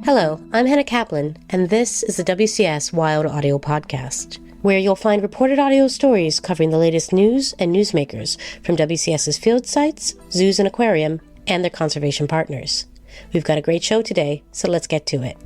Hello, I'm Hannah Kaplan, and this is the WCS Wild Audio Podcast, where you'll find reported audio stories covering the latest news and newsmakers from WCS's field sites, zoos and aquarium, and their conservation partners. We've got a great show today, so let's get to it.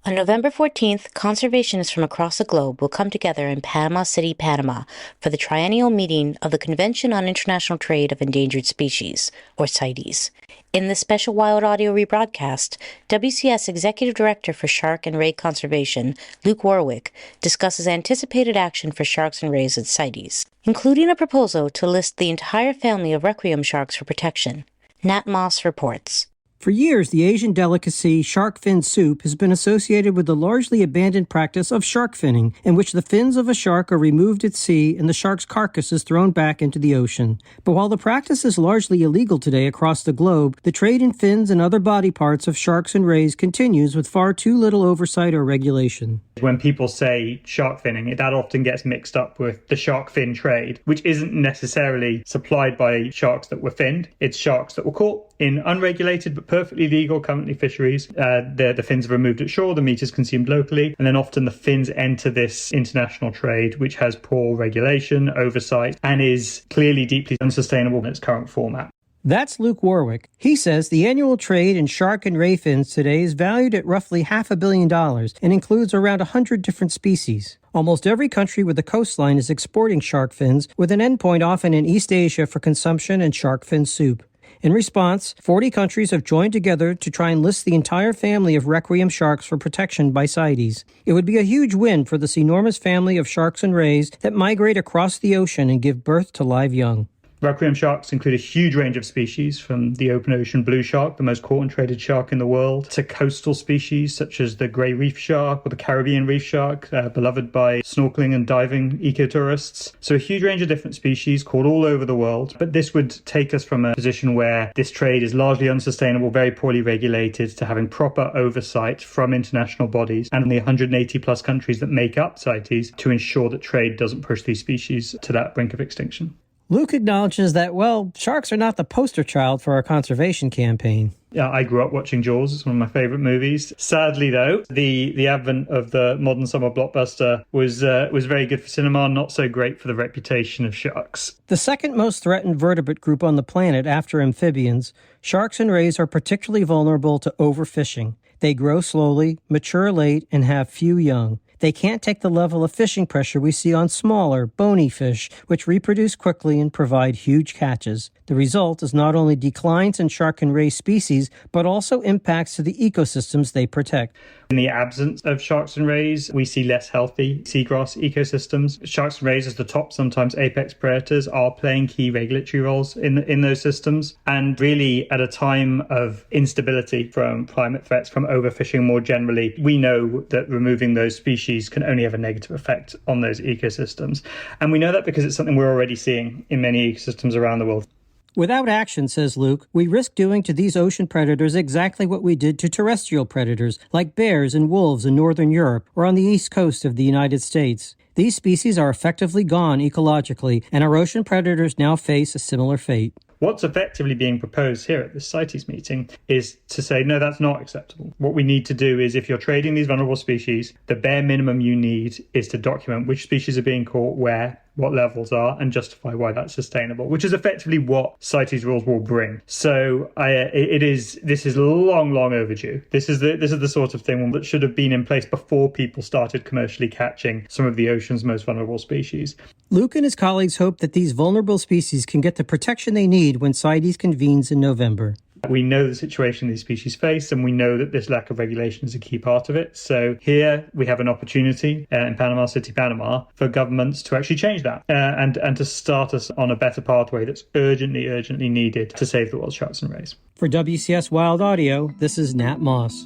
On November 14th, conservationists from across the globe will come together in Panama City, Panama, for the triennial meeting of the Convention on International Trade of Endangered Species, or CITES. In this special Wild Audio rebroadcast, WCS Executive Director for Shark and Ray Conservation, Luke Warwick, discusses anticipated action for sharks and rays at CITES, including a proposal to list the entire family of Requiem Sharks for protection. Nat Moss reports. For years, the Asian delicacy shark fin soup has been associated with the largely abandoned practice of shark finning, in which the fins of a shark are removed at sea and the shark's carcass is thrown back into the ocean. But while the practice is largely illegal today across the globe, the trade in fins and other body parts of sharks and rays continues with far too little oversight or regulation. When people say shark finning, that often gets mixed up with the shark fin trade, which isn't necessarily supplied by sharks that were finned. It's sharks that were caught in unregulated but perfectly legal currently fisheries. The fins are removed at shore, the meat is consumed locally, and then often the fins enter this international trade, which has poor regulation, oversight, and is clearly deeply unsustainable in its current format. That's Luke Warwick. He says the annual trade in shark and ray fins today is valued at roughly $500 million and includes around 100 different species. Almost every country with a coastline is exporting shark fins, with an endpoint often in East Asia for consumption and shark fin soup. In response, 40 countries have joined together to try and list the entire family of Requiem sharks for protection by CITES. It would be a huge win for this enormous family of sharks and rays that migrate across the ocean and give birth to live young. Requiem sharks include a huge range of species, from the open ocean blue shark, the most caught and traded shark in the world, to coastal species such as the grey reef shark or the Caribbean reef shark, beloved by snorkeling and diving ecotourists. So a huge range of different species caught all over the world. But this would take us from a position where this trade is largely unsustainable, very poorly regulated, to having proper oversight from international bodies and the 180 plus countries that make up CITES to ensure that trade doesn't push these species to that brink of extinction. Luke acknowledges that, sharks are not the poster child for our conservation campaign. Yeah, I grew up watching Jaws. It's one of my favourite movies. Sadly, though, the advent of the modern summer blockbuster was very good for cinema, not so great for the reputation of sharks. The second most threatened vertebrate group on the planet after amphibians, sharks and rays are particularly vulnerable to overfishing. They grow slowly, mature late, and have few young. They can't take the level of fishing pressure we see on smaller, bony fish, which reproduce quickly and provide huge catches. The result is not only declines in shark and ray species, but also impacts to the ecosystems they protect. In the absence of sharks and rays, we see less healthy seagrass ecosystems. Sharks and rays, as the top, sometimes apex predators, are playing key regulatory roles in those systems. And really, at a time of instability from climate threats, from overfishing more generally, we know that removing those species can only have a negative effect on those ecosystems. And we know that because it's something we're already seeing in many ecosystems around the world. Without action, says Luke, we risk doing to these ocean predators exactly what we did to terrestrial predators, like bears and wolves in northern Europe or on the east coast of the United States. These species are effectively gone ecologically, and our ocean predators now face a similar fate. What's effectively being proposed here at this CITES meeting is to say, no, that's not acceptable. What we need to do is, if you're trading these vulnerable species, the bare minimum you need is to document which species are being caught, where, what levels are, and justify why that's sustainable, which is effectively what CITES rules will bring. So this is long overdue. This is the sort of thing that should have been in place before people started commercially catching some of the ocean's most vulnerable species. Luke and his colleagues hope that these vulnerable species can get the protection they need when CITES convenes in November. We know the situation these species face, and we know that this lack of regulation is a key part of it. So here we have an opportunity in Panama City, Panama, for governments to actually change that and to start us on a better pathway that's urgently needed to save the world's sharks and rays. For WCS Wild Audio, this is Nat Moss.